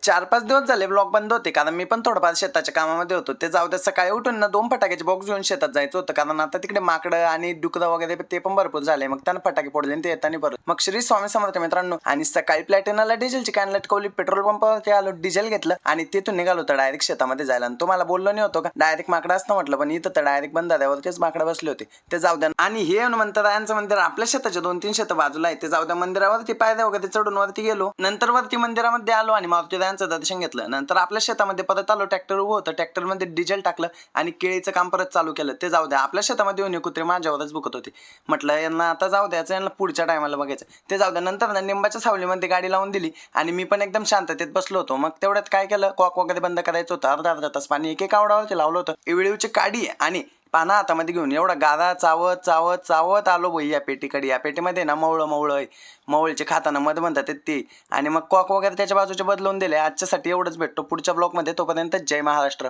4-5 दिवस झाले ब्लॉग बंद होते कारण मी पण थोडंफार शेताच्या कामामध्ये होतो. ते जाऊ द्या, सकाळी उठून ना 2 फटाक्याचे बॉक्स घेऊन शेतात जायचं होतं कारण आता तिकडे माकडं आणि डुकरं वगैरे ते पण भरपूर झाले. मग त्यांना फटाके फोडले आणि ते येताना परत. मग श्री स्वामी समर्थ मित्रांनो. आणि सकाळी प्लॅटिनाला डिझेलची कॅन लटकवली, पेट्रोल पंपावरती आलो, डिझेल घेतलं आणि तिथून निघालो तर डायरेक्ट शेतामध्ये जायला. आणि तुम्हाला बोललो नाही होतो का डायरेक्ट माकडं असतं म्हटलं, पण इथं तर डायरेक्ट बंधाऱ्यावरतीच माकडं बसले होते. ते जाऊ द्या. आणि हे हनुमंतरायांचं मंदिर आपल्या शेताच्या 2-3 शेतं बाजूला आहे. ते जाऊ द्या, मंदिरावरती पायऱ्या वगैरे चढून वरती गेलो. नंतर वरती मंदिरामध्ये आलो आणि मारुतीरायांचं दर्शन घेतलं. नंतर आपल्या शेतामध्ये परत आलो, ट्रॅक्टर उभं होतं, ट्रॅक्टरमध्ये डिझेल टाकलं आणि केळीचं काम परत चालू केलं. ते जाऊ द्या, आपल्या शेतामध्ये येऊन कुत्रे माझ्यावरच भुकत होते. म्हटलं यांना आता जाऊ द्यायचं, यांना पुढच्या टायमाला बघायचं. ते जाऊ द्या. नंतर ना निंबाच्या सावलीमध्ये गाडी लावून दिली आणि मी पण एकदम शांततेत बसलो होतो. मग तेवढ्यात काय केलं, कॉक वगैरे बंद करायचं होतं. अर्धा तास पाणी एक आवडावरती लावलं होतं. इवळीवची काडी आणि पाना हातामध्ये घेऊन एवढा गारा चावत चावत चावत आलो भाई या पेटीकडे. या पेटीमध्ये ना मवळं आहे, मवळचे खाताना मध म्हणतात ते. आणि मग कॉक वगैरे त्याच्या बाजूचे बदलून दिले. आजच्यासाठी एवढंच भेटतो पुढच्या ब्लॉगमध्ये. तोपर्यंत जय महाराष्ट्र.